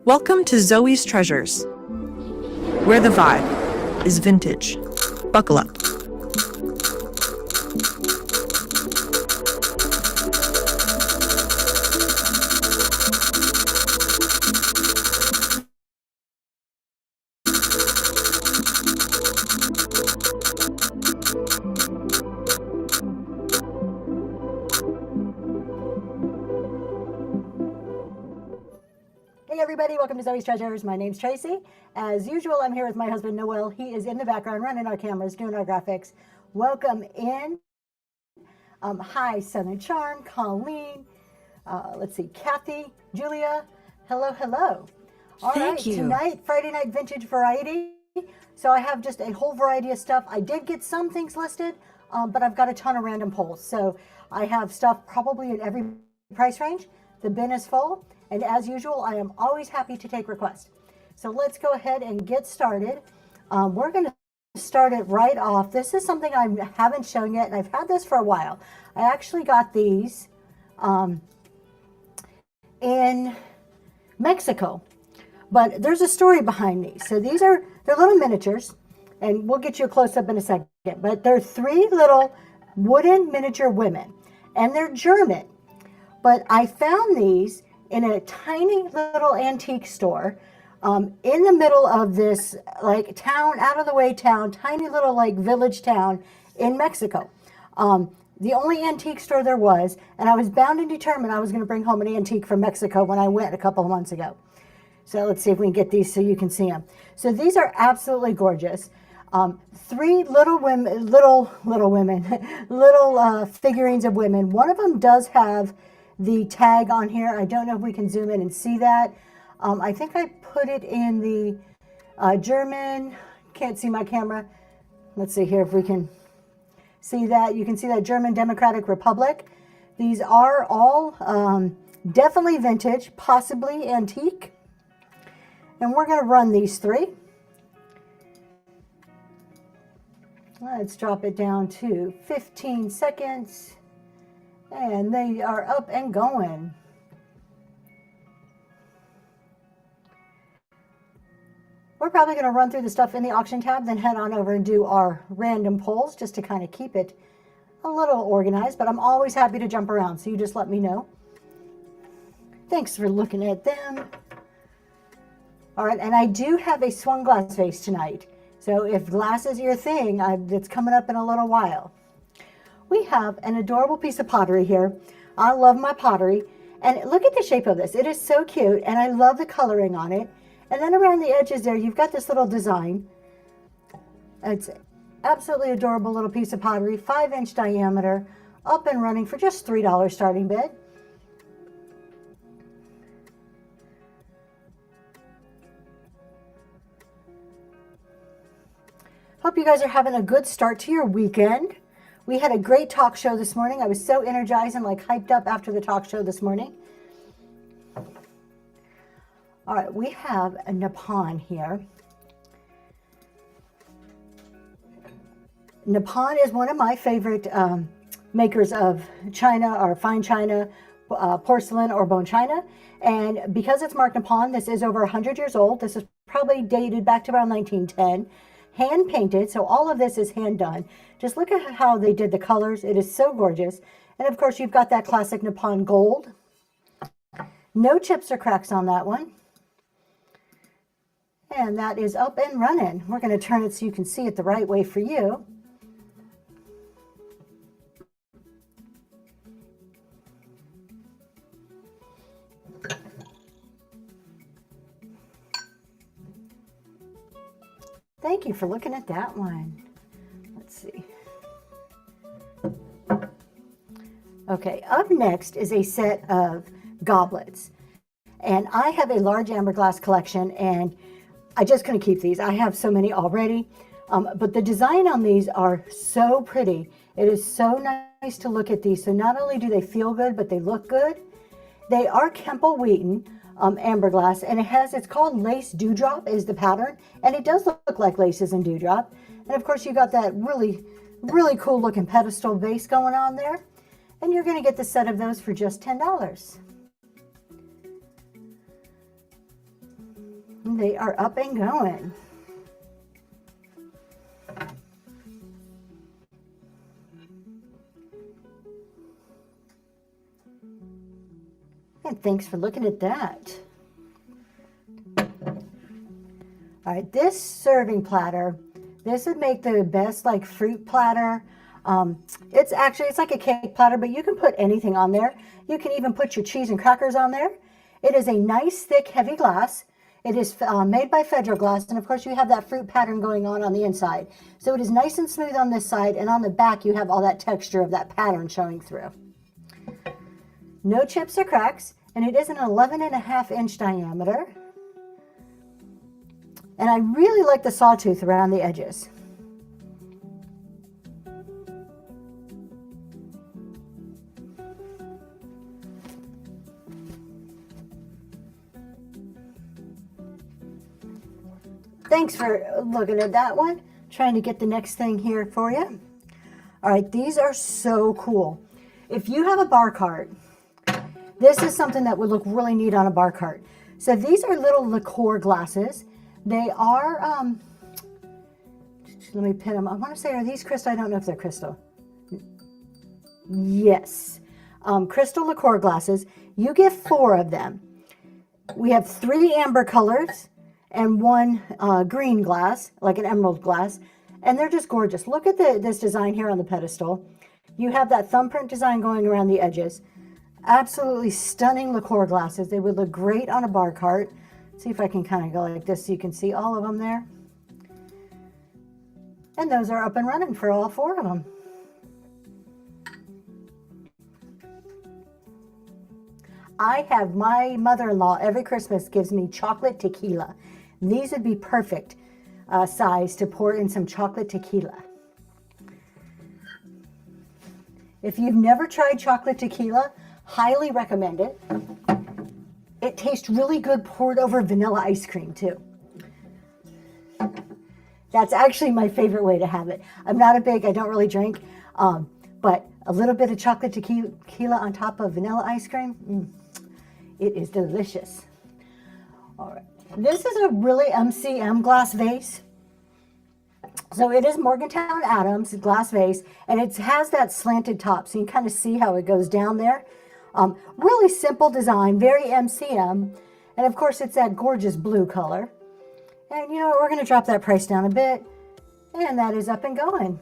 Welcome to Zoe's Treasures, where the vibe is vintage. Buckle up. Hey everybody, welcome to Zoe's Treasures. My name's Tracy. As usual, I'm here with my husband Noel. He is in the background running our cameras, doing our graphics. Welcome in. Hi, Southern Charm, Colleen. Let's see, Kathy, Julia. Hello, hello. All right, tonight, Friday Night Vintage Variety. So I have just a whole variety of stuff. I did get some things listed, but I've got a ton of random polls. So I have stuff probably in every price range. The bin is full. And as usual, I am always happy to take requests. So let's go ahead and get started. We're going to start it right off. This is something I haven't shown yet, and I've had this for a while. I actually got these in Mexico, but there's a story behind these. So they're little miniatures, and we'll get you a close-up in a second, but they're 3 little wooden miniature women, and they're German. But I found these in a tiny little antique store in the middle of this like town, out of the way town, tiny little like village town in Mexico. The only antique store there was, and I was bound and determined I was going to bring home an antique from Mexico when I went a couple of months ago. So let's see if we can get these so you can see them. So these are absolutely gorgeous. 3 little women, little women, little figurines of women. One of them does have the tag on here. I don't know if we can zoom in and see that. I think I put it in the German, can't see my camera. Let's see here if we can see that. You can see that German Democratic Republic. These are all definitely vintage, possibly antique. And we're going to run these 3. Let's drop it down to 15 seconds. And they are up and going. We're probably going to run through the stuff in the auction tab, then head on over and do our random polls just to kind of keep it a little organized. But I'm always happy to jump around, so you just let me know. Thanks for looking at them. All right, and I do have a swung glass vase tonight. So if glass is your thing, it's coming up in a little while. We have an adorable piece of pottery here. I love my pottery. And look at the shape of this. It is so cute, and I love the coloring on it. And then around the edges there, you've got this little design. It's absolutely adorable little piece of pottery, 5-inch diameter, up and running for just $3 starting bid. Hope you guys are having a good start to your weekend. We had a great talk show this morning. I was so energized and like hyped up after the talk show this morning. All right, we have a Nippon here. Nippon is one of my favorite makers of china or fine china, porcelain or bone china. And because it's marked Nippon, this is over 100 years old. This is probably dated back to around 1910. Hand painted, so all of this is hand done. Just look at how they did the colors. It is so gorgeous. And of course, you've got that classic Nippon gold. No chips or cracks on that one. And that is up and running. We're going to turn it so you can see it the right way for you. Thank you for looking at that one. Let's see. Okay, up next is a set of goblets. And I have a large amber glass collection, and I just couldn't keep these. I have so many already. But the design on these are so pretty. It is so nice to look at these. So not only do they feel good, but they look good. They are Kemple Wheaton amber glass, and it's called Lace Dewdrop is the pattern, and it does look like laces and dewdrop. And of course you got that really cool looking pedestal vase going on there, and you're going to get the set of those for just $10. And they are up and going. And thanks for looking at that. All right, this serving platter, this would make the best like fruit platter. It's like a cake platter, but you can put anything on there. You can even put your cheese and crackers on there. It is a nice, thick, heavy glass. It is made by Federal Glass, and of course you have that fruit pattern going on the inside. So it is nice and smooth on this side, and on the back you have all that texture of that pattern showing through. No chips or cracks, and it is an 11.5-inch diameter. And I really like the sawtooth around the edges. Thanks for looking at that one. Trying to get the next thing here for you. All right, these are so cool. If you have a bar cart, this is something that would look really neat on a bar cart. So these are little liqueur glasses. They are, let me pin them. I want to say, are these crystal? I don't know if they're crystal. Yes. Crystal liqueur glasses. You get 4 of them. We have 3 amber colors and 1 green glass, like an emerald glass. And they're just gorgeous. Look at this design here on the pedestal. You have that thumbprint design going around the edges. Absolutely stunning liqueur glasses. They would look great on a bar cart. See if I can kind of go like this so you can see all of them there. And those are up and running for all 4 of them. I have my mother-in-law every Christmas gives me chocolate tequila. These would be perfect size to pour in some chocolate tequila. If you've never tried chocolate tequila, highly recommend it. It tastes really good poured over vanilla ice cream too. That's actually my favorite way to have it. I don't really drink, but a little bit of chocolate tequila on top of vanilla ice cream, it is delicious. All right, this is a really MCM glass vase. So it is Morgantown Adams glass vase, and it has that slanted top, so you can kind of see how it goes down there. Really simple design, very MCM, and of course it's that gorgeous blue color. And you know what, we're going to drop that price down a bit, and that is up and going.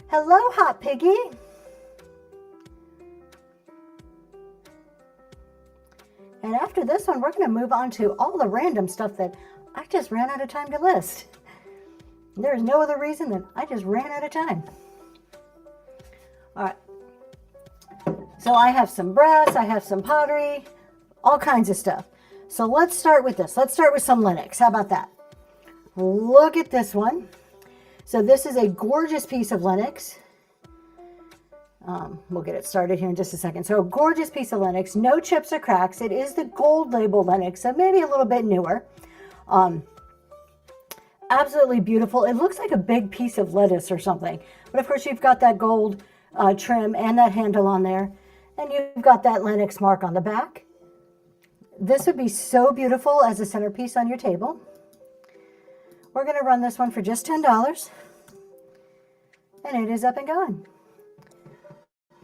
Hello, Hot Piggy. And after this one, we're going to move on to all the random stuff that I just ran out of time to list. There's no other reason than I just ran out of time. All right. So I have some brass, I have some pottery, all kinds of stuff. So let's start with this. Let's start with some Lenox. How about that? Look at this one. So this is a gorgeous piece of Lenox. We'll get it started here in just a second. So a gorgeous piece of Lenox, no chips or cracks. It is the gold label Lenox, so maybe a little bit newer. Absolutely beautiful. It looks like a big piece of lettuce or something. But of course you've got that gold trim and that handle on there. And you've got that Lenox mark on the back. This would be so beautiful as a centerpiece on your table. We're going to run this one for just $10. And it is up and going.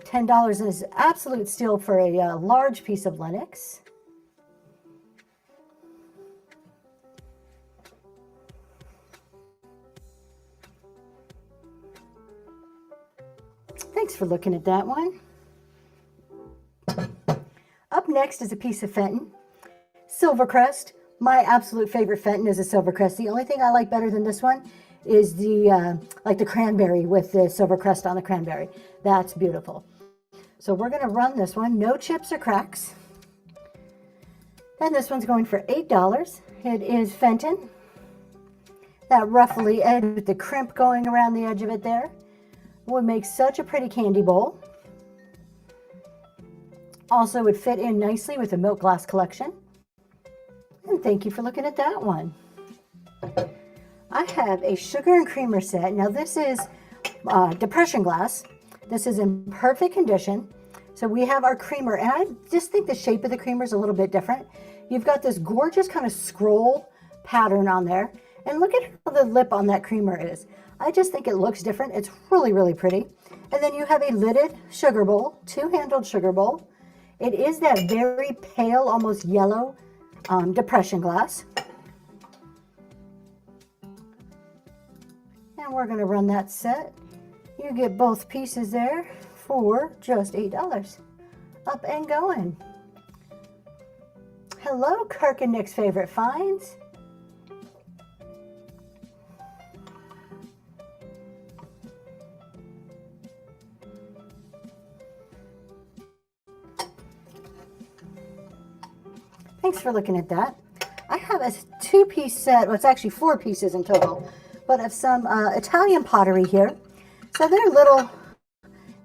$10 is absolute steal for a large piece of Lenox. Thanks for looking at that one. Up next is a piece of Fenton. Silvercrest. My absolute favorite Fenton is a Silvercrest. The only thing I like better than this one is the like the cranberry with the Silvercrest on the cranberry. That's beautiful. So we're going to run this one. No chips or cracks. And this one's going for $8. It is Fenton. That ruffly edge with the crimp going around the edge of it there would make such a pretty candy bowl. Also would fit in nicely with the milk glass collection. And thank you for looking at that one. I have a sugar and creamer set. Now this is depression glass. This is in perfect condition. So we have our creamer, and I just think the shape of the creamer is a little bit different. You've got this gorgeous kind of scroll pattern on there. And look at how the lip on that creamer is. I just think it looks different. It's really, really pretty. And then you have a lidded sugar bowl, two-handled sugar bowl. It is that very pale, almost yellow depression glass. And we're going to run that set. You get both pieces there for just $8. Up and going. Hello, Kirk and Nick's Favorite Finds. Thanks for looking at that. I have a two-piece set, well, it's actually 4 pieces in total, but of some Italian pottery here. So they're little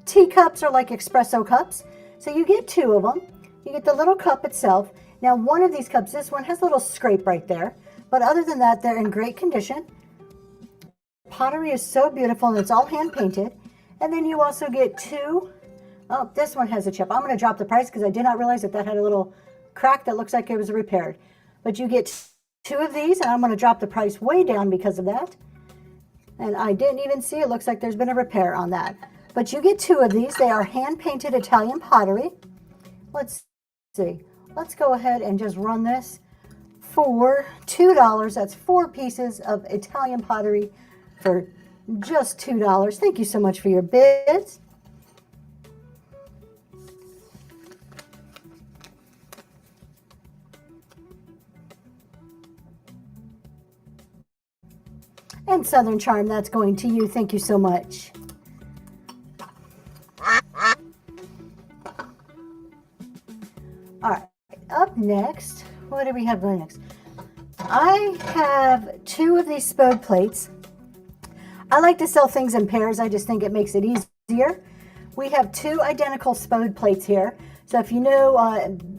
teacups or like espresso cups. So you get 2 of them. You get the little cup itself. Now one of these cups, this one has a little scrape right there, but other than that, they're in great condition. Pottery is so beautiful and it's all hand painted. And then you also get 2, oh, this one has a chip. I'm gonna drop the price because I did not realize that that had a little crack that looks like it was repaired. But you get 2 of these, and I'm going to drop the price way down because of that. And I didn't even see, it looks like there's been a repair on that. But you get 2 of these. They are hand-painted Italian pottery. Let's see. Let's go ahead and just run this for $2. That's 4 pieces of Italian pottery for just $2. Thank you so much for your bids. And Southern Charm, that's going to you. Thank you so much. All right, up next, what do we have going next? I have 2 of these Spode plates. I like to sell things in pairs. I just think it makes it easier. We have 2 identical Spode plates here. So if you know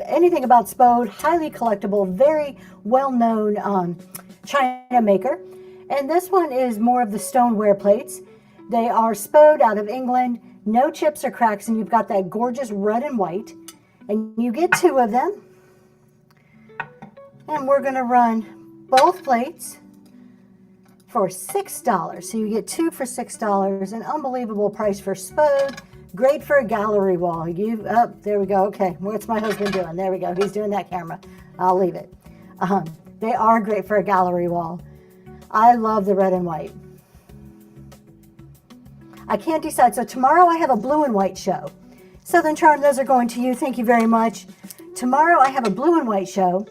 anything about Spode, highly collectible, very well-known China maker. And this one is more of the stoneware plates. They are Spode out of England, no chips or cracks, and you've got that gorgeous red and white. And you get 2 of them. And we're gonna run both plates for $6. So you get 2 for $6, an unbelievable price for Spode. Great for a gallery wall. There we go, okay. What's my husband doing? There we go, he's doing that camera. I'll leave it. They are great for a gallery wall. I love the red and white. I can't decide. So tomorrow I have a blue and white show. Southern Charm, those are going to you. Thank you very much. Tomorrow I have a blue and white show,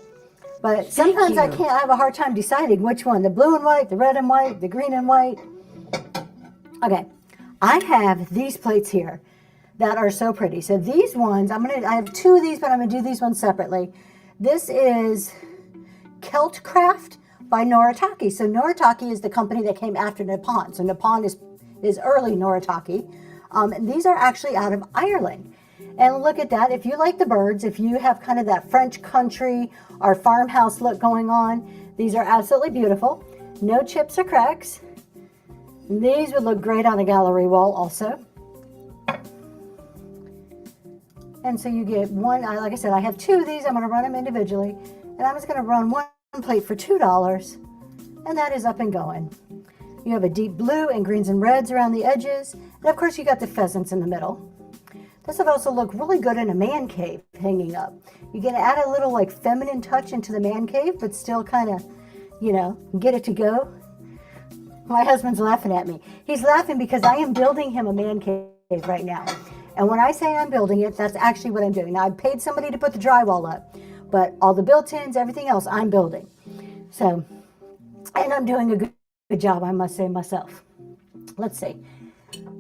but sometimes I have a hard time deciding which one. The blue and white, the red and white, the green and white. Okay, I have these plates here that are so pretty. So these ones, I have 2 of these, but I'm gonna do these ones separately. This is Celtcraft by Noritake. So Noritake is the company that came after Nippon. So Nippon is early Noritake. These are actually out of Ireland. And look at that. If you like the birds, if you have kind of that French country or farmhouse look going on, these are absolutely beautiful. No chips or cracks. These would look great on a gallery wall also. And so you get 1, like I said, I have 2 of these. I'm going to run them individually. And I'm just going to run 1 plate for $2, and that is up and going. You have a deep blue and greens and reds around the edges, and of course you got the pheasants in the middle. This would also look really good in a man cave hanging up. You can add a little like feminine touch into the man cave, but still kind of, you know, get it to go. My husband's laughing at me. He's laughing because I am building him a man cave right now. And when I say I'm building it, that's actually what I'm doing. Now, I paid somebody to put the drywall up, but all the built-ins, everything else, I'm building. So, and I'm doing a good job, I must say myself. Let's see.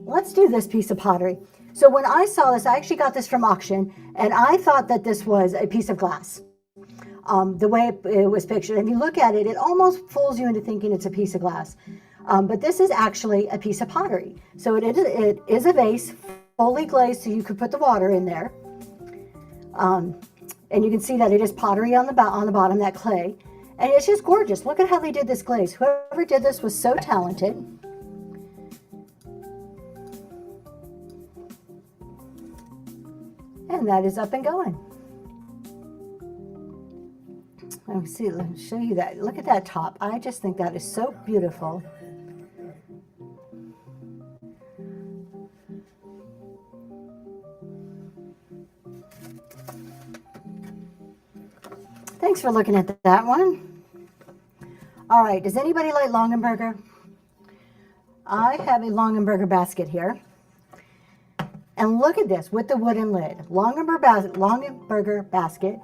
Let's do this piece of pottery. So when I saw this, I actually got this from auction, and I thought that this was a piece of glass. The way it was pictured. If you look at it, it almost fools you into thinking it's a piece of glass. But this is actually a piece of pottery. So it is a vase, fully glazed, so you could put the water in there. And you can see that it is pottery on the bottom, that clay. And it's just gorgeous. Look at how they did this glaze. Whoever did this was so talented. And that is up and going. Let me show you that. Look at that top. I just think that is so beautiful. Thanks for looking at that one. All right, does anybody like Longaberger? I have a Longaberger basket here. And look at this with the wooden lid. Longaberger basket.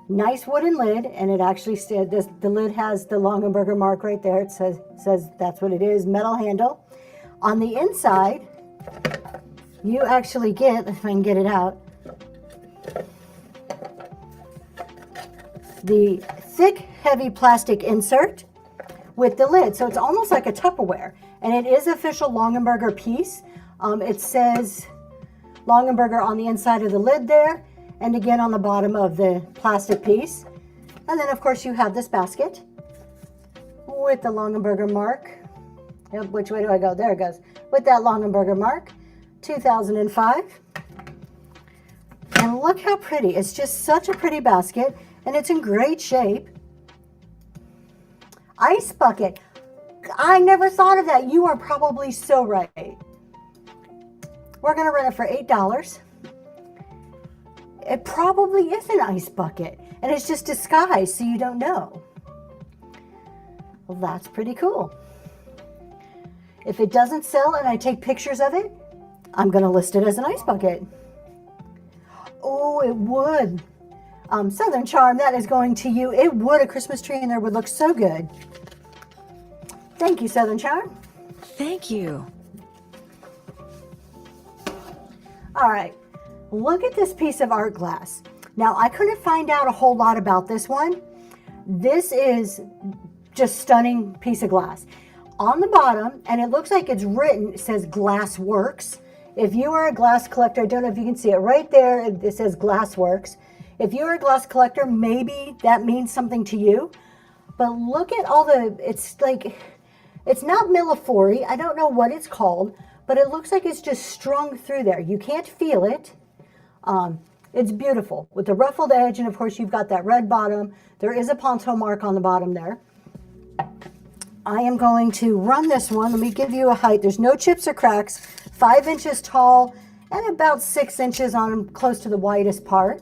Nice wooden lid, and it actually said this. The lid has the Longaberger mark right there. It says that's what it is. Metal handle. On the inside, you actually get, if I can get it out, the thick, heavy plastic insert with the lid. So it's almost like a Tupperware. And it is official Longaberger piece. It says Longaberger on the inside of the lid there, and again on the bottom of the plastic piece. And then of course you have this basket with the Longaberger mark. Yep, which way do I go? There it goes. With that Longaberger mark, 2005. And look how pretty. It's just such a pretty basket, and it's in great shape. Ice bucket. I never thought of that. You are probably so right. We're going to rent it for $8. It probably is an ice bucket, and it's just disguised so you don't know. Well, that's pretty cool. If it doesn't sell and I take pictures of it, I'm going to list it as an ice bucket. Oh, it would. Southern Charm, that is going to you. It would. A Christmas tree in there would look so good. Thank you, Southern Charm. Thank you. All right, look at this piece of art glass. Now, I couldn't find out a whole lot about this one. This is just stunning piece of glass. On the bottom, and it looks like it's written, it says Glass Works. If you are a glass collector, I don't know if you can see it right there, it says Glass Works. If you're a glass collector, maybe that means something to you. But look at all the, it's like, it's not Millefiori. I don't know what it's called, but it looks like it's just strung through there. You can't feel it. It's beautiful with the ruffled edge, and of course you've got that red bottom. There is a Ponto mark on the bottom there. I am going to run this one. Let me give you a height. There's no chips or cracks. 5 inches tall and about 6 inches on close to the widest part.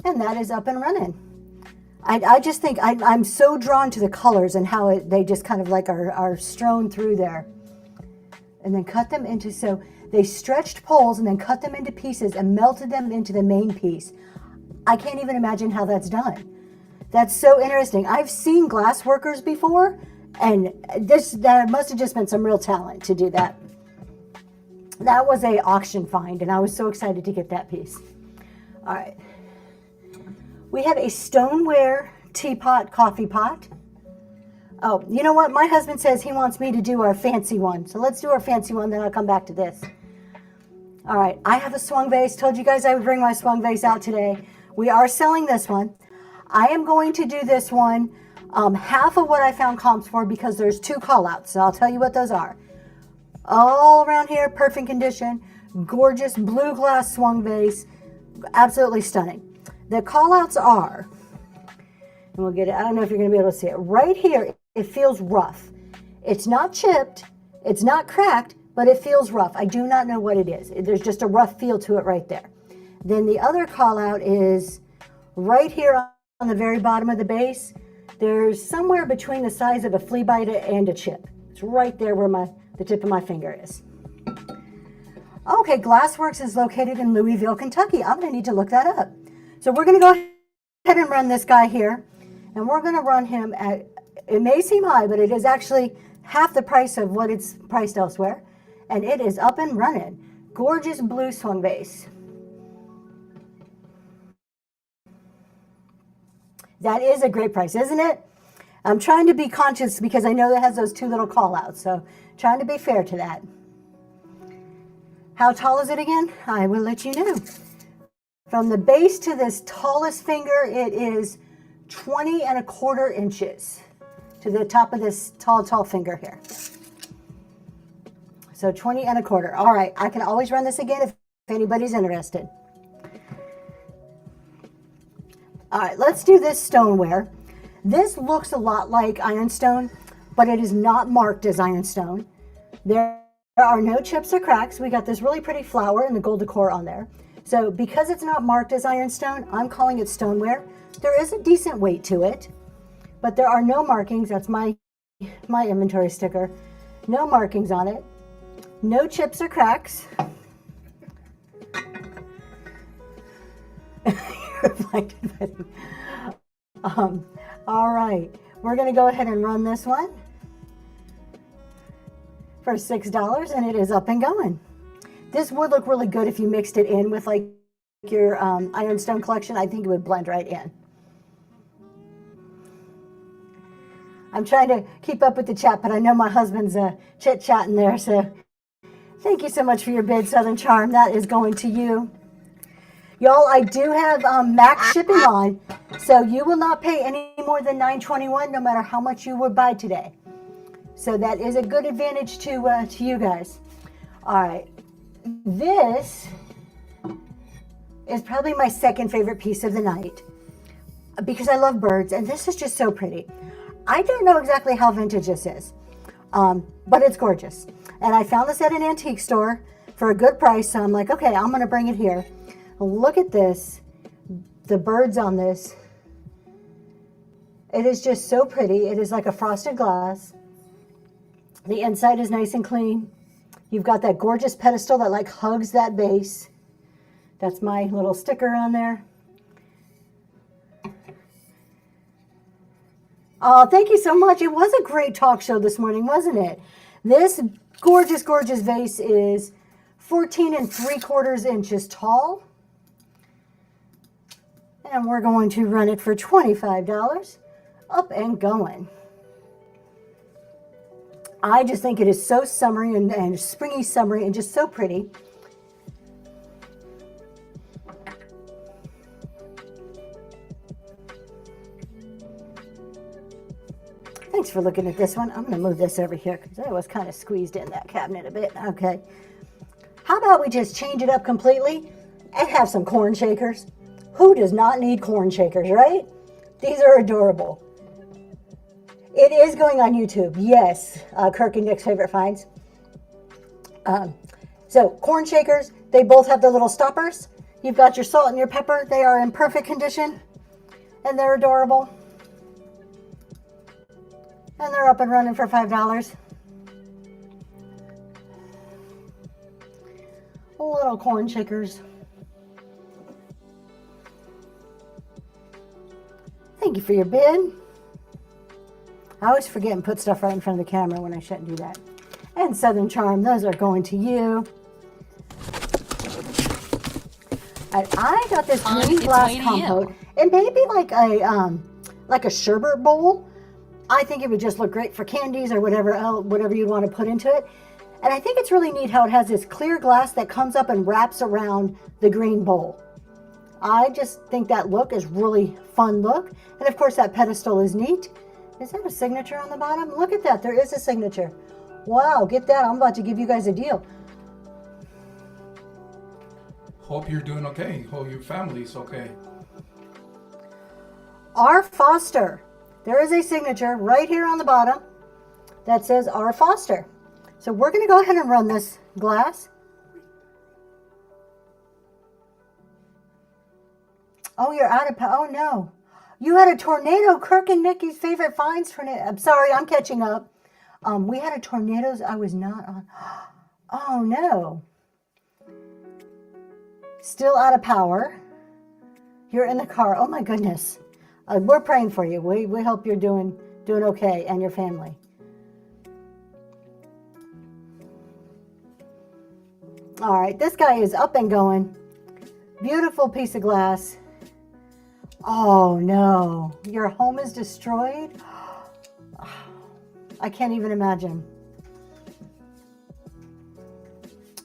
And that is up and running. I just think I'm so drawn to the colors and how they just kind of like are strewn through there. And then cut them into, so they stretched poles and then cut them into pieces and melted them into the main piece. I can't even imagine how that's done. That's so interesting. I've seen glass workers before, and there must have just been some real talent to do that. That was a auction find, and I was so excited to get that piece. All right. We have a stoneware teapot, coffee pot. Oh, you know what? My husband says he wants me to do our fancy one. So let's do our fancy one, then I'll come back to this. All right, I have a swung vase. Told you guys I would bring my swung vase out today. We are selling this one. I am going to do this one half of what I found comps for because there's 2 call outs. So I'll tell you what those are. All around here, perfect condition, gorgeous blue glass swung vase, absolutely stunning. The call outs are, and we'll get it, I don't know if you're going to be able to see it. Right here, it feels rough. It's not chipped, it's not cracked, but it feels rough. I do not know what it is. There's just a rough feel to it right there. Then the other call out is right here on the very bottom of the base. There's somewhere between the size of a flea bite and a chip. It's right there where the tip of my finger is. Okay, Glassworks is located in Louisville, Kentucky. I'm going to need to look that up. So we're going to go ahead and run this guy here. And we're going to run him at, it may seem high, but it is actually half the price of what it's priced elsewhere. And it is up and running. Gorgeous blue swung vase. That is a great price, isn't it? I'm trying to be conscious because I know that has those 2 little call outs. So trying to be fair to that. How tall is it again? I will let you know. From the base to this tallest finger, it is 20¼ inches to the top of this tall finger here. So 20¼ All right, I can always run this again if anybody's interested. All right, let's do this stoneware. This looks a lot like ironstone, but it is not marked as ironstone. There are no chips or cracks. We got this really pretty flower and the gold decor on there. So because it's not marked as ironstone, I'm calling it stoneware. There is a decent weight to it, but there are no markings. That's my inventory sticker. No markings on it. No chips or cracks. All right, we're going to go ahead and run this one for $6, and it is up and going. This would look really good if you mixed it in with like your ironstone collection. I think it would blend right in. I'm trying to keep up with the chat, but I know my husband's chit-chatting there, so thank you so much for your bid, Southern Charm. That is going to you. Y'all, I do have max shipping on, so you will not pay any more than $9.21 no matter how much you would buy today. So that is a good advantage to you guys. All right, this is probably my second favorite piece of the night because I love birds, and this is just so pretty. I don't know exactly how vintage this is, but it's gorgeous. And I found this at an antique store for a good price, so I'm like, okay, I'm going to bring it here. Look at this, the birds on this. It is just so pretty. It is like a frosted glass. The inside is nice and clean. You've got that gorgeous pedestal that like hugs that base. That's my little sticker on there. Oh, thank you so much. It was a great talk show this morning, wasn't it? This gorgeous, gorgeous vase is 14 3/4 inches tall. And we're going to run it for $25. Up and going. I just think it is so summery and springy summery and just so pretty. Thanks for looking at this one. I'm going to move this over here because I was kind of squeezed in that cabinet a bit. Okay. How about we just change it up completely and have some corn shakers? Who does not need corn shakers, right? These are adorable. It is going on YouTube. Yes, Kirk and Nick's favorite finds. So corn shakers, they both have the little stoppers. You've got your salt and your pepper. They are in perfect condition and they're adorable. And they're up and running for $5. Little corn shakers. Thank you for your bid. I always forget and put stuff right in front of the camera when I shouldn't do that. And Southern Charm, those are going to you. And I got this green glass compote. It may be like a sherbet bowl. I think it would just look great for candies or whatever you want to put into it. And I think it's really neat how it has this clear glass that comes up and wraps around the green bowl. I just think that look is really fun look. And of course that pedestal is neat. Is there a signature on the bottom? Look at that, there is a signature. Wow, get that, I'm about to give you guys a deal. Hope you're doing okay. Hope your family's okay. R. Foster. There is a signature right here on the bottom that says R. Foster. So we're going to go ahead and run this glass. Oh, you're out of power. Oh, no. You had a tornado. Kirk and Nikki's favorite finds tornado. I'm sorry, I'm catching up. We had a tornado. I was not on. Oh, no. Still out of power. You're in the car. Oh, my goodness. We're praying for you. We hope you're doing okay and your family. All right, this guy is up and going. Beautiful piece of glass. Oh no, your home is destroyed? I can't even imagine.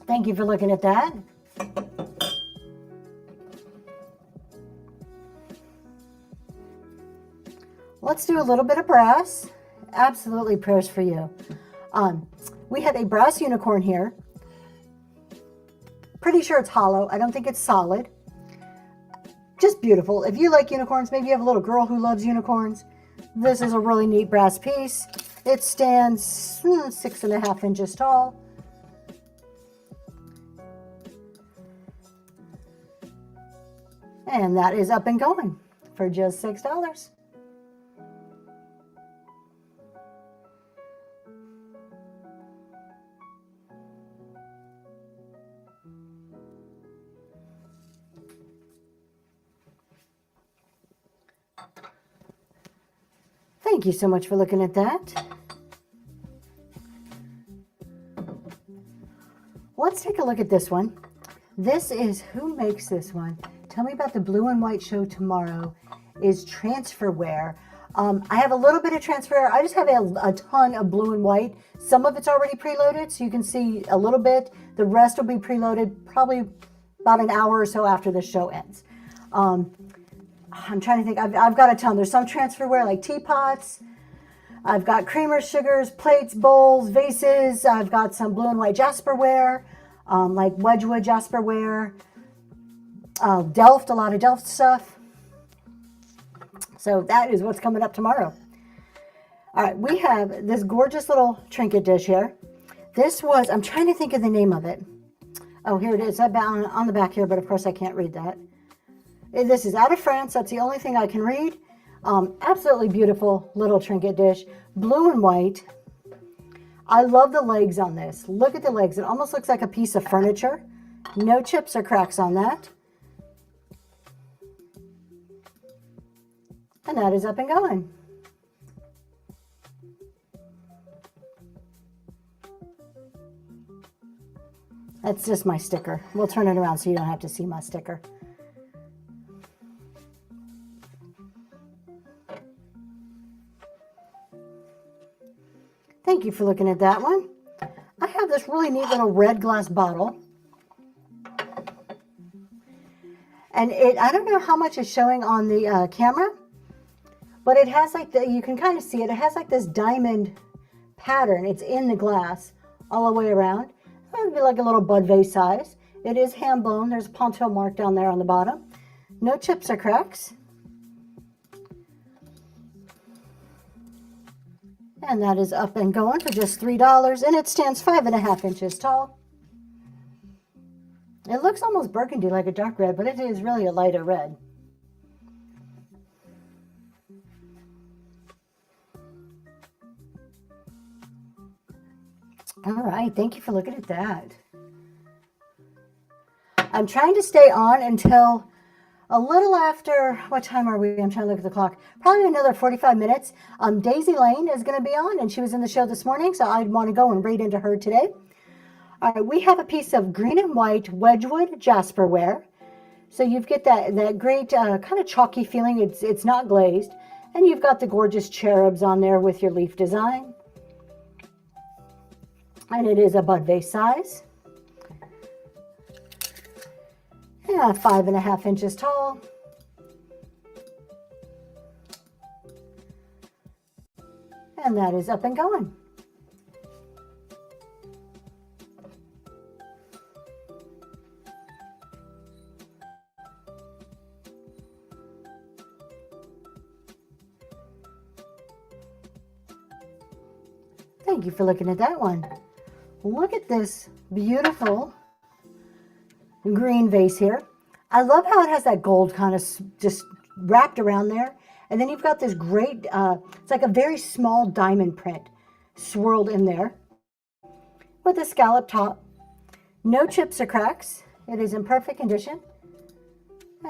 Thank you for looking at that. Let's do a little bit of brass. Absolutely prayers for you. We have a brass unicorn here. Pretty sure it's hollow. I don't think it's solid. just beautiful. If you like unicorns, maybe you have a little girl who loves unicorns, this is a really neat brass piece. It stands 6.5 inches tall. And that is up and going for just $6. Thank you so much for looking at that. Let's take a look at this one. This is, who makes this one? Tell me about the blue and white show tomorrow is Transferware. I have a little bit of Transferware. I just have a ton of blue and white. Some of it's already preloaded, so you can see a little bit. The rest will be preloaded probably about an hour or so after the show ends. I'm trying to think. I've got a ton. There's some Transferware like teapots. I've got creamers, sugars, plates, bowls, vases. I've got some blue and white Jasperware, like Wedgwood Jasperware. Delft, a lot of Delft stuff. So that is what's coming up tomorrow. All right, we have this gorgeous little trinket dish here. This was, I'm trying to think of the name of it. Oh, here it is. I've got on the back here, but of course I can't read that. This is out of France. That's the only thing I can read. Absolutely beautiful little trinket dish. Blue and white. I love the legs on this. Look at the legs. It almost looks like a piece of furniture. No chips or cracks on that. And that is up and going. That's just my sticker. We'll turn it around so you don't have to see my sticker. Thank you for looking at that one. I have this really neat little red glass bottle. And I don't know how much is showing on the camera, but it has like you can kind of see it. It has like this diamond pattern. It's in the glass all the way around. It would be like a little bud vase size. It is hand blown. There's a Ponto mark down there on the bottom. No chips or cracks. And that is up and going for just $3. And it stands 5.5 inches tall. It looks almost burgundy, like a dark red, but it is really a lighter red. All right, thank you for looking at that. I'm trying to stay on until a little after, what time are we? I'm trying to look at the clock. Probably another 45 minutes. Daisy Lane is going to be on, and she was in the show this morning, so I'd want to go and read into her today. All right, we have a piece of green and white Wedgwood Jasperware. So you get that great kind of chalky feeling. It's not glazed. And you've got the gorgeous cherubs on there with your leaf design. And it is a bud vase size. Yeah, 5.5 inches tall. And that is up and going. Thank you for looking at that one. Look at this beautiful green vase here. I love how it has that gold kind of just wrapped around there. And then you've got this great, it's like a very small diamond print swirled in there with a scallop top. No chips or cracks. It is in perfect condition.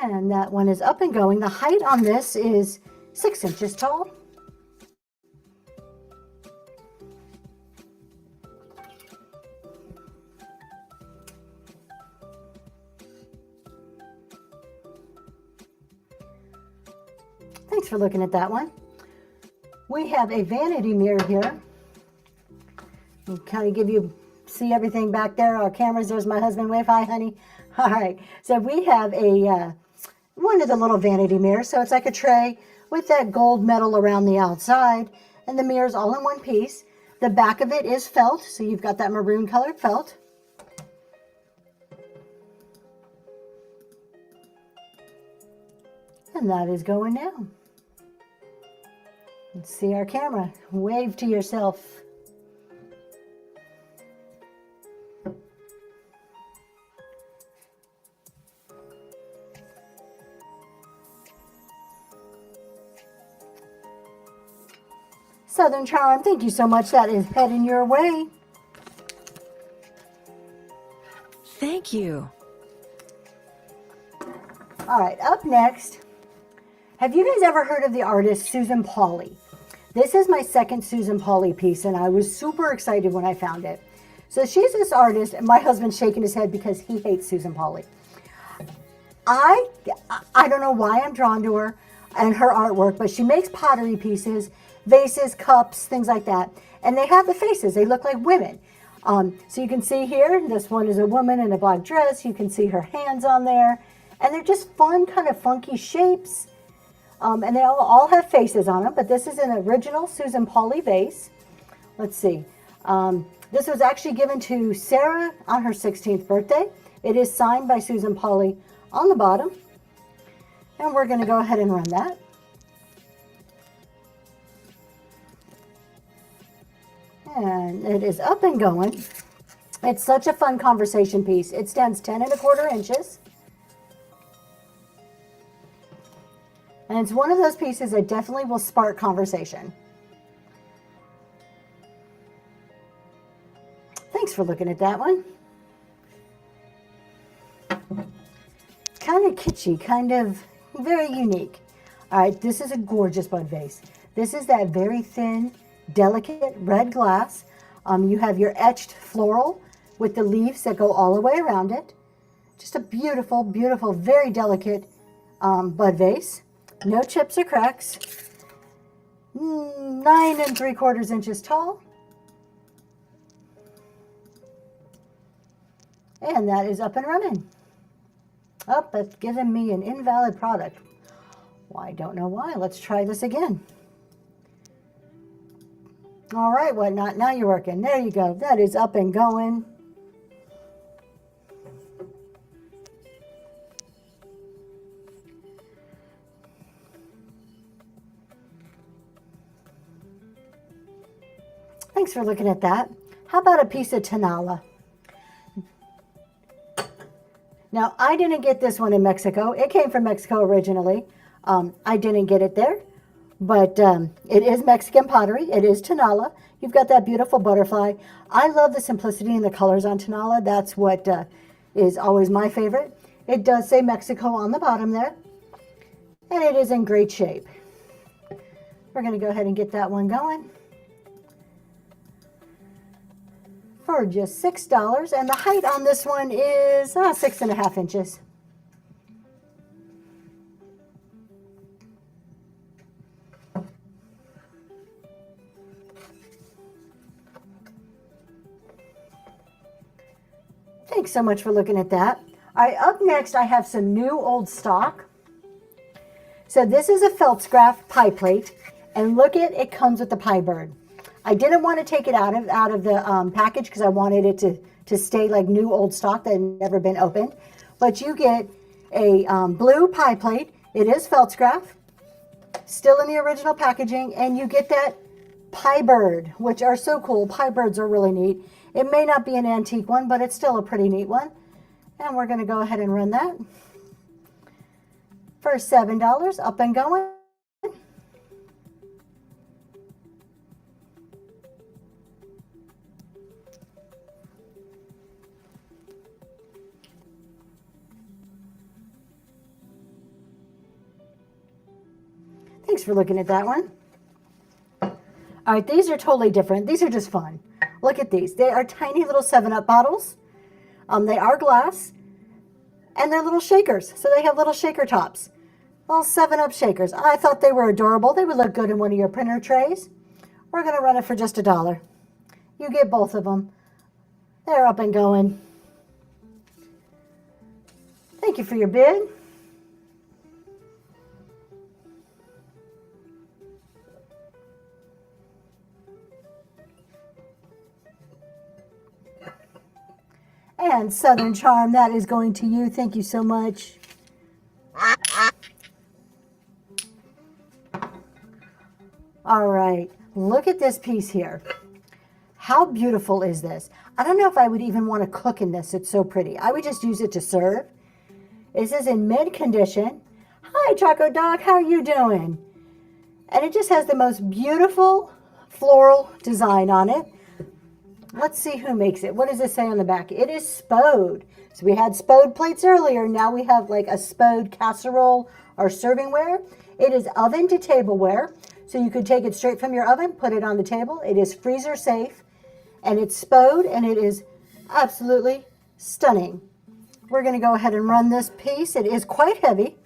And that one is up and going. The height on this is 6 inches tall. Thanks for looking at that one. We have a vanity mirror here. We'll kind of give you, see everything back there. Our cameras, there's my husband. Wave hi, honey. All right. So we have a one of the little vanity mirrors. So it's like a tray with that gold metal around the outside. And the mirror's all in one piece. The back of it is felt. So you've got that maroon colored felt. And that is going now. Let's see our camera. Wave to yourself. Southern Charm, thank you so much. That is heading your way. Thank you. All right, up next, have you guys ever heard of the artist Susan Pauley? This is my second Susan Pauley piece, and I was super excited when I found it. So she's this artist, and my husband's shaking his head because he hates Susan Pauley. I don't know why I'm drawn to her and her artwork, but she makes pottery pieces, vases, cups, things like that. And they have the faces. They look like women. So you can see here, this one is a woman in a black dress. You can see her hands on there. And they're just fun, kind of funky shapes. And they all have faces on them. But this is an original Susan Pauley vase. Let's see. This was actually given to Sarah on her 16th birthday. It is signed by Susan Pauley on the bottom. And we're going to go ahead and run that. And it is up and going. It's such a fun conversation piece. It stands 10¼ inches. And it's one of those pieces that definitely will spark conversation. Thanks for looking at that one. Kind of kitschy, kind of very unique. All right, this is a gorgeous bud vase. This is that very thin, delicate red glass. You have your etched floral with the leaves that go all the way around it. Just a beautiful, beautiful, very delicate bud vase. No chips or cracks. 9¾ inches tall. And that is up and running. Oh, that's giving me an invalid product. Well, I don't know why. Let's try this again. All right, Whatnot, now you're working. There you go. That is up and going. Thanks for looking at that. How about a piece of Tonala? Now, I didn't get this one in Mexico. It came from Mexico originally. I didn't get it there, but it is Mexican pottery. It is Tonala. You've got that beautiful butterfly. I love the simplicity and the colors on Tonala. That's what is always my favorite. It does say Mexico on the bottom there, and it is in great shape. We're going to go ahead and get that one going for just $6, and the height on this one is 6½ inches. Thanks so much for looking at that. All right, up next I have some new old stock. So this is a Pfalzgraf pie plate, and look at it comes with the pie bird. I didn't want to take it out of the package because I wanted it to stay like new old stock that had never been opened. But you get a blue pie plate. It is Pfalzgraf, still in the original packaging, and you get that pie bird, which are so cool. Pie birds are really neat. It may not be an antique one, but it's still a pretty neat one. And we're going to go ahead and run that for $7, up and going. Thanks for looking at that one. All right, these are totally different. These are just fun. Look at these. They are tiny little 7-Up bottles. They are glass, and they're little shakers. So they have little shaker tops. Little 7-Up shakers. I thought they were adorable. They would look good in one of your printer trays. We're going to run it for just $1. You get both of them. They're up and going. Thank you for your bid. And Southern Charm, that is going to you. Thank you so much. All right, look at this piece here. How beautiful is this? I don't know if I would even want to cook in this. It's so pretty. I would just use it to serve. It says in mid condition. Hi, Choco Dog, how are you doing? And it just has the most beautiful floral design on it. Let's see who makes it. What does it say on the back? It is Spode. So we had Spode plates earlier. Now we have like a Spode casserole or servingware. It is oven to tableware. So you could take it straight from your oven, put it on the table. It is freezer safe. And it's Spode, and it is absolutely stunning. We're going to go ahead and run this piece. It is quite heavy.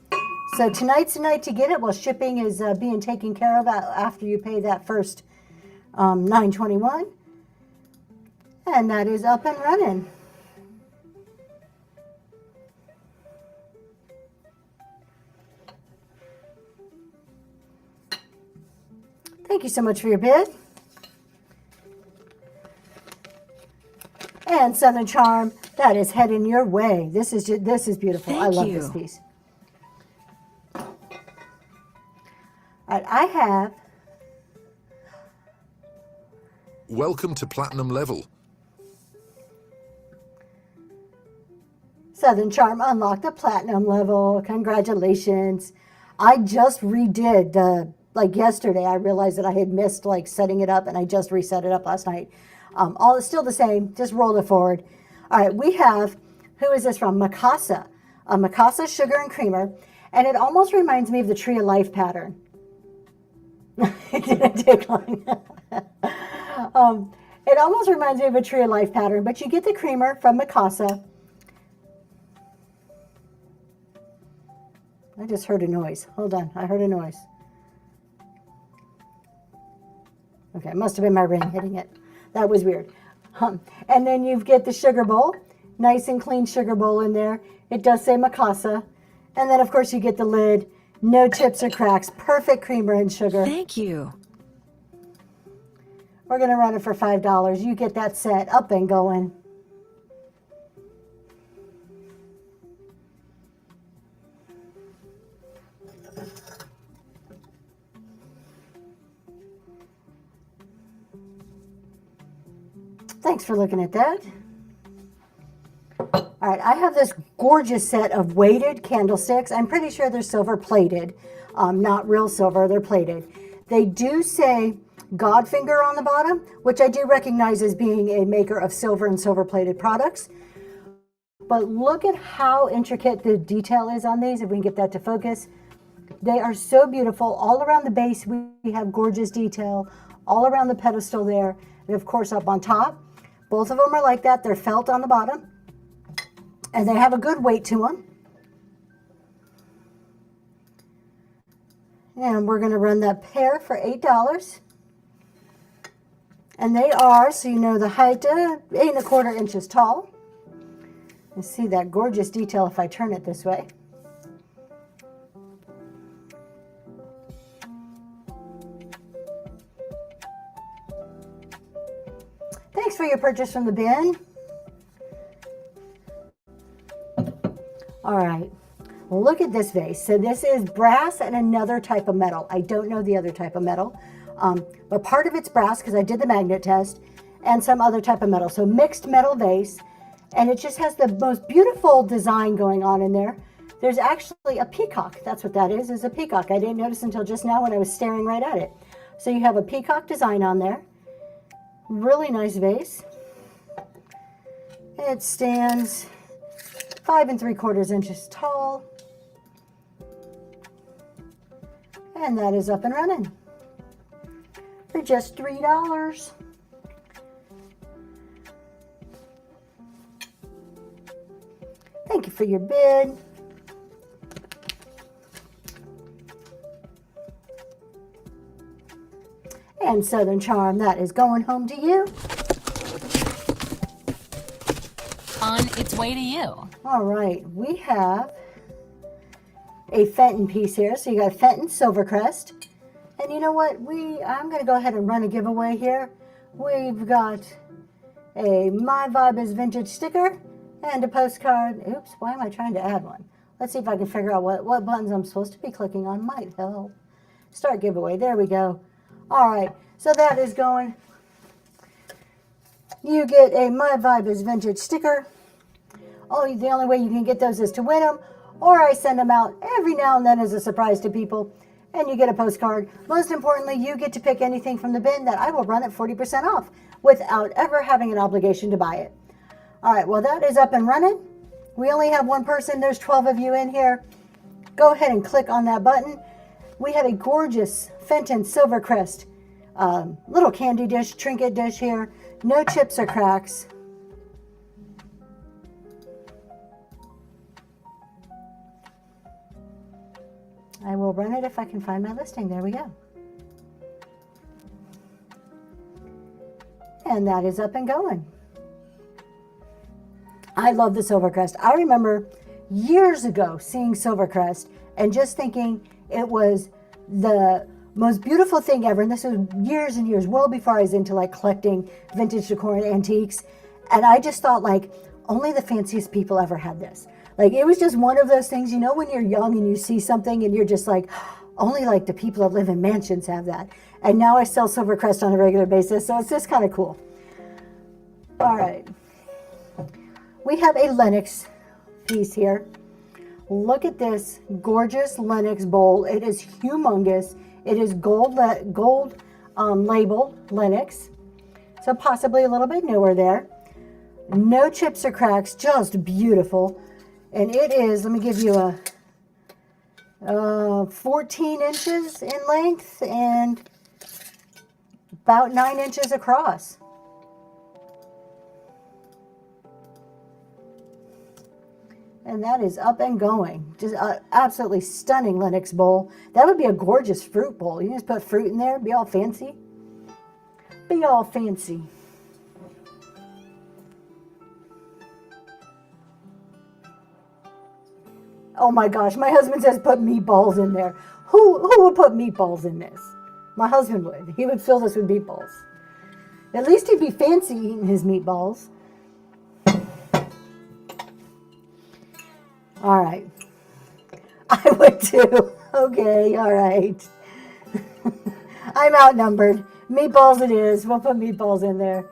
So tonight's the night to get it while shipping is being taken care of after you pay that first $9.21. And that is up and running. Thank you so much for your bid. And Southern Charm, that is heading your way. This is beautiful. I love this piece. All right, I have. Welcome to Platinum Level. Southern Charm unlocked the Platinum level. Congratulations. I just redid like yesterday. I realized that I had missed like setting it up, and I just reset it up last night. All is still the same. Just roll it forward. All right, we have, who is this from? Mikasa. A Mikasa sugar and creamer. And it almost reminds me of the Tree of Life pattern. It didn't take long. It almost reminds me of a Tree of Life pattern, but you get the creamer from Mikasa. I just heard a noise. Hold on, I heard a noise. Okay, it must have been my ring hitting it. That was weird. And then you get the sugar bowl, nice and clean sugar bowl in there. It does say Mikasa. And then, of course, you get the lid. No chips or cracks. Perfect creamer and sugar. Thank you. We're going to run it for $5. You get that set up and going. Thanks for looking at that. All right, I have this gorgeous set of weighted candlesticks. I'm pretty sure they're silver plated, not real silver, they're plated. They do say Godfinger on the bottom, which I do recognize as being a maker of silver and silver plated products. But look at how intricate the detail is on these, if we can get that to focus. They are so beautiful. All around the base, we have gorgeous detail. All around the pedestal there, and of course up on top. Both of them are like that. They're felt on the bottom. And they have a good weight to them. And we're going to run that pair for $8. And they are, so you know the height, 8¼ inches tall. You see that gorgeous detail if I turn it this way. Thanks for your purchase from the bin. All right, well, look at this vase. So this is brass and another type of metal. I don't know the other type of metal, but part of it's brass because I did the magnet test, and some other type of metal. So mixed metal vase, and it just has the most beautiful design going on in there. There's actually a peacock. That's what that is a peacock. I didn't notice until just now when I was staring right at it. So you have a peacock design on there. Really nice vase. It stands 5¾ inches tall. And that is up and running for just $3. Thank you for your bid. And Southern Charm, that is going home to you. On its way to you. All right, we have a Fenton piece here. So you got Fenton Silvercrest. And you know what? I'm going to go ahead and run a giveaway here. We've got a My Vibe is Vintage sticker and a postcard. Oops, why am I trying to add one? Let's see if I can figure out what buttons I'm supposed to be clicking on. Might help. Start giveaway. There we go. All right, so that is going. You get a My Vibe is Vintage sticker. Oh, the only way you can get those is to win them, or I send them out every now and then as a surprise to people, and you get a postcard. Most importantly, you get to pick anything from the bin that I will run at 40% off without ever having an obligation to buy it. All right, well, that is up and running. We only have one person. There's 12 of you in here. Go ahead and click on that button. We have a gorgeous Fenton Silvercrest little candy dish, trinket dish here. No chips or cracks. I will run it if I can find my listing. There we go. And that is up and going. I love the Silvercrest. I remember years ago seeing Silvercrest and just thinking it was the most beautiful thing ever. And this was years and years, well before I was into like collecting vintage decor and antiques. And I just thought like only the fanciest people ever had this. Like it was just one of those things, you know, when you're young and you see something and you're just like, only like the people that live in mansions have that. And now I sell Silvercrest on a regular basis. So it's just kind of cool. All right. We have a Lenox piece here. Look at this gorgeous Lenox bowl. It is humongous. It is gold labeled Lenox. So possibly a little bit newer there. No chips or cracks, just beautiful. And it is, let me give you a 14 inches in length and about 9 inches across. And that is up and going. Just absolutely stunning Lenox bowl. That would be a gorgeous fruit bowl. You just put fruit in there, be all fancy. Be all fancy. Oh my gosh, my husband says put meatballs in there. Who would put meatballs in this? My husband would. He would fill this with meatballs. At least he'd be fancy eating his meatballs. All right. I would too. Okay, all right. I'm outnumbered. Meatballs it is. We'll put meatballs in there.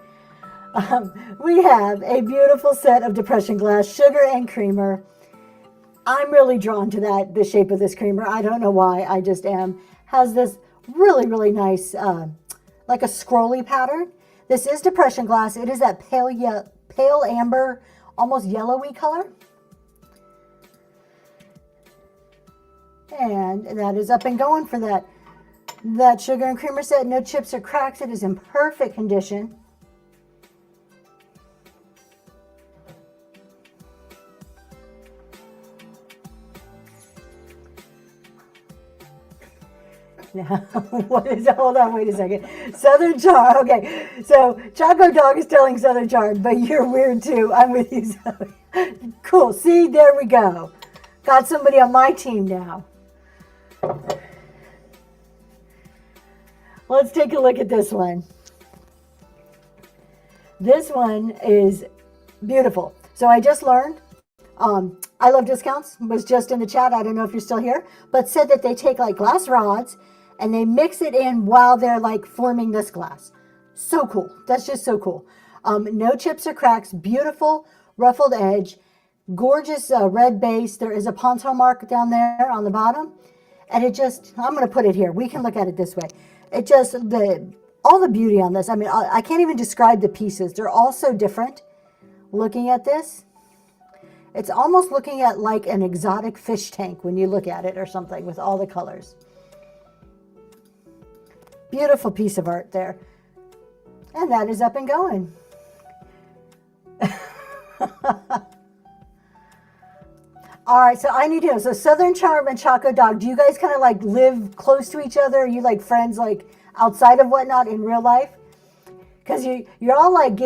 We have a beautiful set of depression glass, sugar and creamer. I'm really drawn to the shape of this creamer. I don't know why. I just am. Has this really, really nice, like a scrolly pattern. This is depression glass. It is that pale amber, almost yellowy color. And that is up and going for that sugar and creamer set. No chips or cracks. It is in perfect condition. Now, what is it? Hold on, wait a second. Southern Charm. Okay, so Choco Dog is telling Southern Charm, but you're weird too. I'm with you, Zoe. Cool. See, there we go. Got somebody on my team now. Let's take a look at this one. This one is beautiful. So I just learned, I Love Discounts was just in the chat. I don't know if you're still here, but said that they take like glass rods and they mix it in while they're like forming this glass. So cool. That's just so cool. No chips or cracks. Beautiful ruffled edge. Gorgeous red base. There is a Ponto mark down there on the bottom. And it just, I'm going to put it here. We can look at it this way. It just, all the beauty on this. I mean, I can't even describe the pieces. They're all so different. Looking at this, it's almost looking at like an exotic fish tank when you look at it or something with all the colors. Beautiful piece of art there. And that is up and going. All right, so I need to know. So Southern Charm and Choco Dog, do you guys kind of like live close to each other? Are you like friends like outside of Whatnot in real life? Because you're all like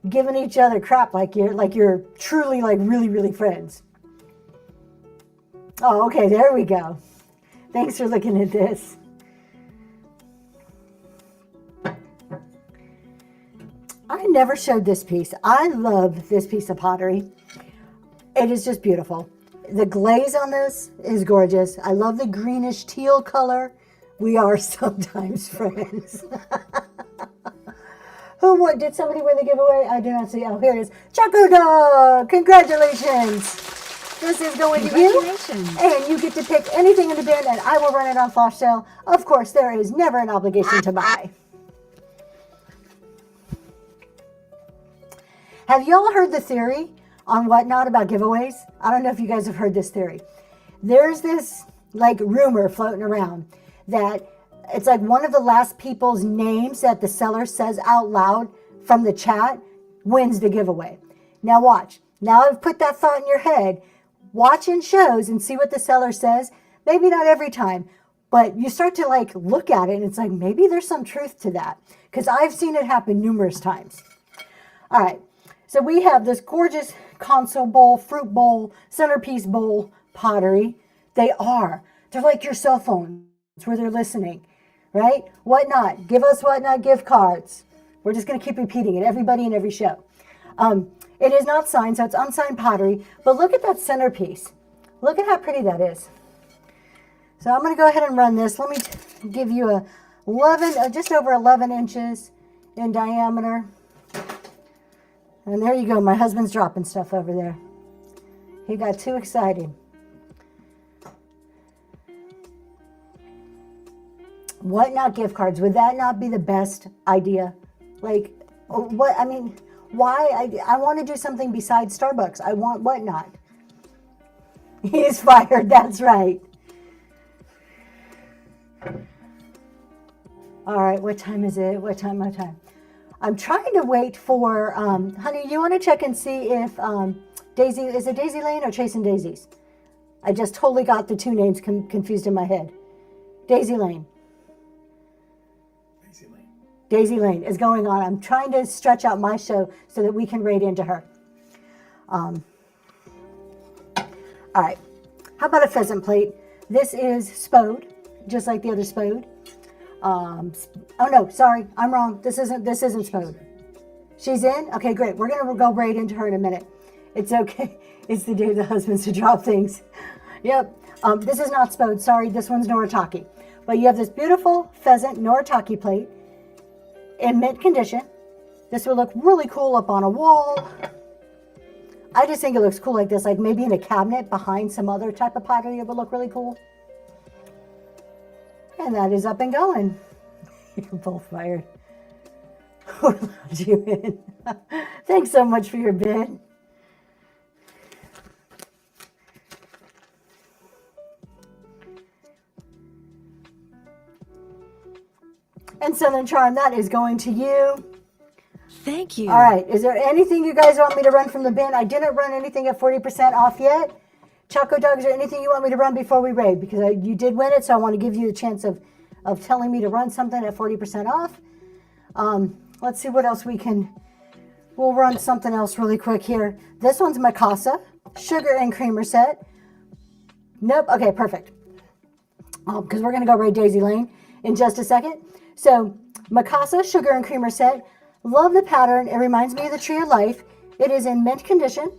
giving each other crap like you're truly like really friends. Oh, okay, there we go. Thanks for looking at this. I never showed this piece. I love this piece of pottery. It is just beautiful. The glaze on this is gorgeous. I love the greenish teal color We are sometimes friends. Who won? Did somebody win the giveaway? I do not see. Oh, here it is. Choco Dog! Congratulations! This is going to you. Congratulations. And you get to pick anything in the bin, and I will run it on flash sale. Of course, there is never an obligation to buy. Have y'all heard the theory on Whatnot about giveaways? I don't know if you guys have heard this theory. There's this like rumor floating around that it's like one of the last people's names that the seller says out loud from the chat wins the giveaway. Now watch. Now I've put that thought in your head. Watch in shows and see what the seller says. Maybe not every time, but you start to like look at it and it's like maybe there's some truth to that because I've seen it happen numerous times. All right. So we have this gorgeous console bowl, fruit bowl, centerpiece bowl pottery. They're like your cell phones where they're listening, right? Whatnot, give us Whatnot gift cards. We're just going to keep repeating it, everybody in every show. It is not signed, so it's unsigned pottery, but look at that centerpiece. Look at how pretty that is. So I'm going to go ahead and run this. Let me give you just over 11 inches in diameter. And there you go. My husband's dropping stuff over there. He got too excited. Whatnot gift cards. Would that not be the best idea? Like, what? I mean, why? I want to do something besides Starbucks. I want Whatnot. He's fired. That's right. All right. What time is it? What time? I'm trying to wait for, honey, you want to check and see if Daisy, is it Daisy Lane or Chasing Daisies? I just totally got the two names confused in my head. Daisy Lane. Daisy Lane is going on. I'm trying to stretch out my show so that we can rate into her. All right. How about a pheasant plate? This is Spode, just like the other Spode. Oh no, sorry, I'm wrong. This isn't Spode. She's in? Okay, great. We're gonna go right into her in a minute. It's okay. It's the day of the husbands to drop things. Yep. This is not Spode. Sorry, this one's Noritake. But you have this beautiful pheasant Noritake plate in mint condition. This will look really cool up on a wall. I just think it looks cool like this, like maybe in a cabinet behind some other type of pottery. It would look really cool. And that is up and going. You're both fired. Who allowed you in? Thanks so much for your bid. And Southern Charm, that is going to you. Thank you. All right. Is there anything you guys want me to run from the bin? I didn't run anything at 40% off yet. Choco Dog, is there anything you want me to run before we raid? Because you did win it, so I want to give you the chance of telling me to run something at 40% off. Let's see what else we'll run something else really quick here. This one's Mikasa, sugar and creamer set. Nope, okay, perfect. Because we're going to go raid Daisy Lane in just a second. So, Mikasa, sugar and creamer set. Love the pattern. It reminds me of the Tree of Life. It is in mint condition.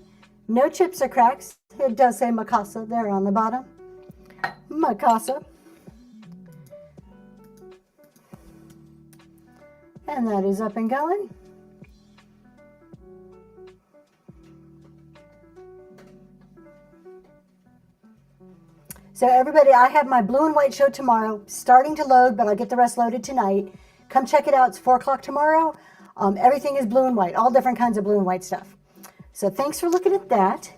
No chips or cracks. It does say Mikasa there on the bottom. Mikasa. And that is up and going. So everybody, I have my blue and white show tomorrow, starting to load, but I'll get the rest loaded tonight. Come check it out. It's 4 o'clock tomorrow. Everything is blue and white, all different kinds of blue and white stuff. So thanks for looking at that.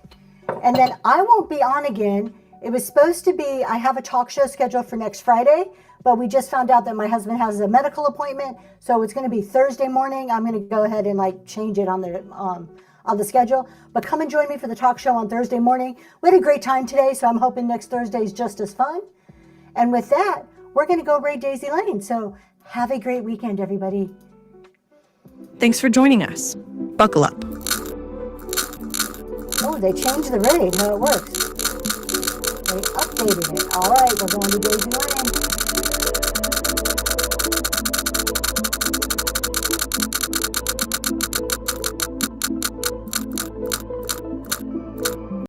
And then I won't be on again. It was supposed to be, I have a talk show scheduled for next Friday, but we just found out that my husband has a medical appointment. So it's going to be Thursday morning. I'm going to go ahead and like change it on the schedule. But come and join me for the talk show on Thursday morning. We had a great time today, so I'm hoping next Thursday is just as fun. And with that, we're going to go raid Daisy Lane. So have a great weekend, everybody. Thanks for joining us. Buckle up. Oh, they changed the raid, how it works. They updated it. All right, we're going to Daisy Lane.